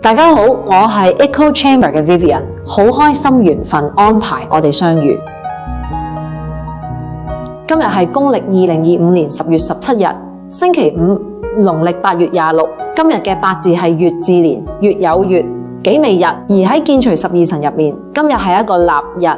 大家好，我係 Echo Chamber 嘅 Vivian， 好開心緣分安排我哋相遇。今日係公歷2025年10月17日，星期五，農曆8月26。今日嘅八字係乙巳年，月有月，己未日。而喺建除12神入面，今日係一個立日。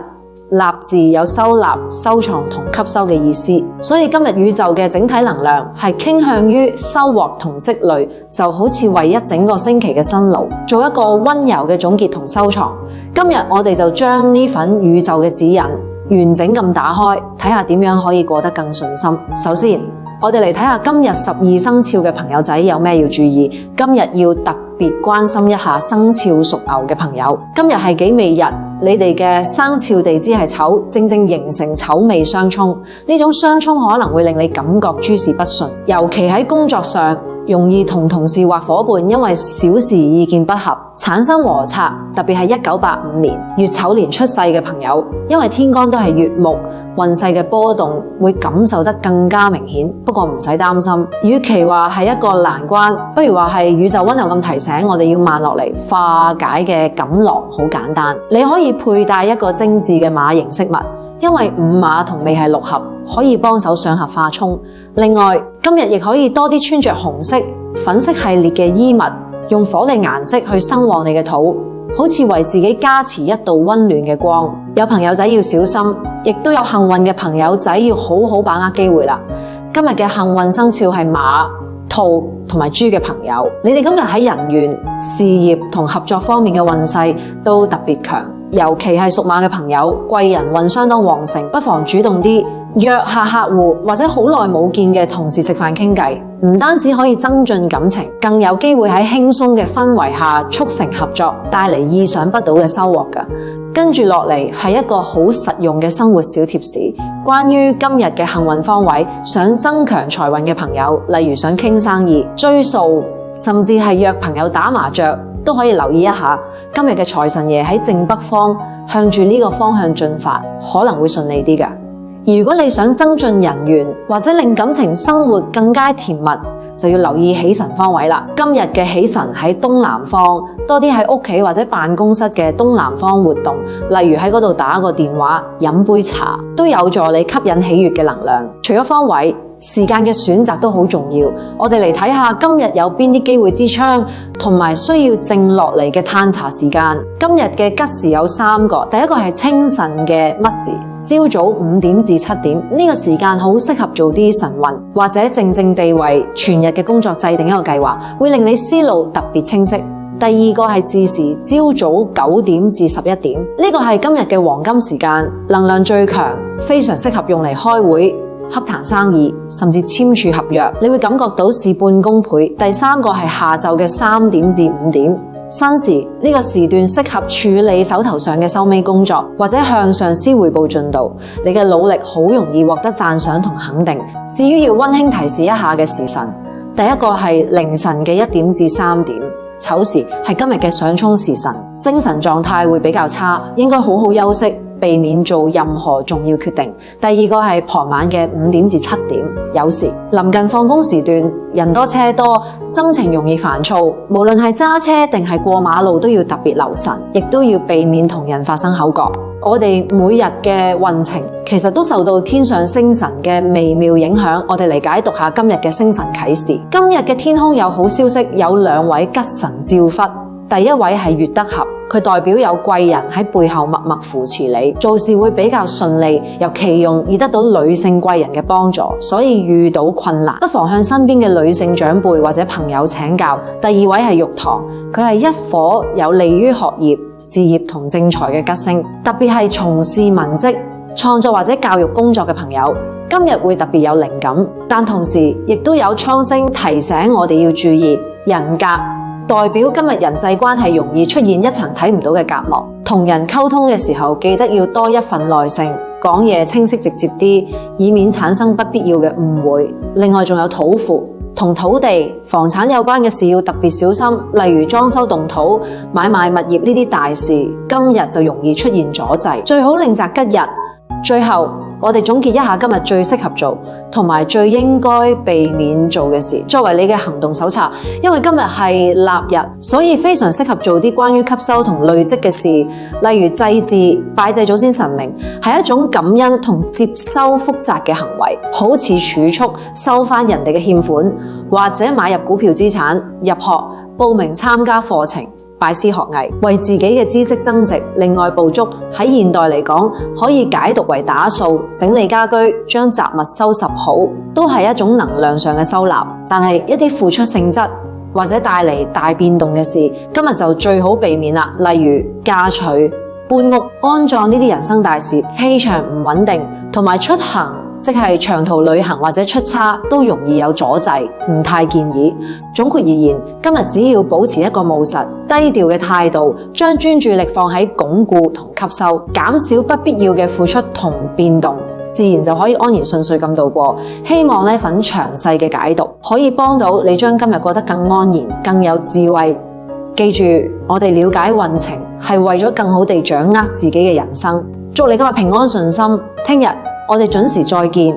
立字有收納、收藏同吸收嘅意思，所以今日宇宙嘅整體能量係傾向於收穫同積累，就好似為一整個星期嘅辛勞做一個溫柔嘅總結同收藏。今日我哋就將呢份宇宙嘅指引完整咁打開，睇下點樣可以過得更順心。首先，我哋嚟睇下今日12生肖嘅朋友仔有咩要注意。今日要特別關心一下生肖屬牛嘅朋友。今日係己未日，你哋嘅生肖地支係丑，正形成丑未相沖。呢種相沖可能會令你感覺諸事不順，尤其喺工作上容易同同事或夥伴因為小事意見不合產生摩擦。特別係1985年乙丑年出世嘅朋友，因為天干都係乙木，運勢嘅波動會感受得更加明顯。不過唔使擔心，與其話係一個難關，不如話係宇宙溫柔咁提醒我哋要慢落嚟化解嘅錦囊。好簡單，你可以佩戴一個精緻嘅馬形飾物，因為午馬同未係六合，可以幫手上合化沖。另外，今日亦可以多啲穿着紅色、粉色系列嘅衣物，用火嘅顏色去生旺你嘅土，好似為自己加持一道溫暖嘅光。有朋友仔要小心，亦都有幸運嘅朋友仔要好好把握機會啦。今日嘅幸運生肖係馬、兔同埋豬嘅朋友，你哋今日喺人緣、事業同合作方面嘅運勢都特別強，尤其係屬馬嘅朋友，貴人運相當旺盛，不妨主動啲約下客戶或者好耐冇見嘅同事食飯傾偈，唔單止可以增進感情，更有機會喺輕鬆嘅氛圍下促成合作，帶嚟意想不到嘅收穫㗎。跟住落嚟係一個好實用嘅生活小貼士，關於今日嘅幸運方位，想增強財運嘅朋友，例如想傾生意、追數，甚至係約朋友打麻雀，都可以留意一下。今日嘅財神爺喺正北方，向住呢個方向進發，可能會順利啲㗎。如果你想增進人緣或者令感情生活更加甜蜜，就要留意喜神方位啦。今日嘅喜神喺東南方，多啲喺屋企或者辦公室嘅東南方活動，例如喺嗰度打個電話、飲杯茶，都有助你吸引喜悅嘅能量。除咗方位，時間嘅選擇都好重要。我哋嚟睇下今日有邊啲機會之窗，同埋需要靜落嚟嘅探查時間。今日嘅吉時有3個，第一個係清晨嘅乜時，朝早5點至7點，呢個時間好適合做啲晨運，或者靜地為全日嘅工作制定一個計劃，會令你思路特別清晰。第二個係巳時，朝早9點至11點，呢個係今日嘅黃金時間，能量最強，非常適合用嚟開會、洽談生意，甚至簽署合約，你會感覺到事半功倍。第三個係下晝嘅3點至5點，申時，呢個時段適合處理手頭上嘅收尾工作，或者向上司匯報進度。你嘅努力好容易獲得讚賞同肯定。至於要溫馨提示一下嘅時辰，第一個係凌晨嘅1點至3點，丑時係今日嘅上沖時辰，精神狀態會比較差，應該好好休息，避免做任何重要決定。第二個係傍晚嘅5點至7點，酉時，臨近放工時段，人多車多，心情容易煩躁，無論係揸車定係過馬路都要特別留神，亦都要避免同人發生口角。我哋每日嘅運程其實都受到天上星神嘅微妙影響。我哋嚟解讀下今日嘅星神啟示。今日嘅天空有好消息，有2位吉神照忽。第一位係月德合，佢代表有貴人喺背後默默扶持你，做事會比較順利，尤其容易得到女性貴人嘅幫助，所以遇到困難不妨向身邊嘅女性長輩或者朋友請教。第二位係玉堂，佢係一顆有利於學業、事業同正財嘅吉星，特別係從事文職、創作或者教育工作嘅朋友，今日會特別有靈感，但同時亦都有蒼星提醒我哋要注意人格。代表今日人際關係容易出現一層睇唔到嘅隔膜，同人溝通嘅時候記得要多一份耐性，講嘢清晰直接啲，以免產生不必要嘅誤會。另外仲有土符，同土地、房產有關嘅事要特別小心，例如裝修動土、買賣物業呢啲大事，今日就容易出現阻滯，最好另擇吉日。最後我哋總結一下今日最適合做同埋最應該避免做嘅事，作為你嘅行動手冊。因為今日係臘日，所以非常適合做啲關於吸收同累積嘅事，例如祭祀、拜祭祖先神明，係一種感恩同接收福澤嘅行為，好似儲蓄、收返人哋嘅欠款，或者買入股票資產、入學、報名參加課程、拜師學藝，為自己嘅知識增值。另外補足喺現代嚟講，可以解讀為打掃、整理家居、將雜物收拾好，都係一種能量上嘅收納。但係一啲付出性質或者帶嚟大變動嘅事，今日就最好避免啦。例如嫁娶、搬屋、安葬呢啲人生大事，氣場唔穩定，同埋出行，即係長途旅行或者出差都容易有阻滯，唔太建議。總括而言，今日只要保持一個務實、低調嘅態度，將專注力放喺鞏固同吸收，減少不必要嘅付出同變動，自然就可以安然順遂咁度過。希望呢份詳細嘅解讀可以幫到你將今日過得更安然、更有智慧。記住，我哋了解運程係為咗更好地掌握自己嘅人生。祝你今日平安順心，聽日我哋準時再見。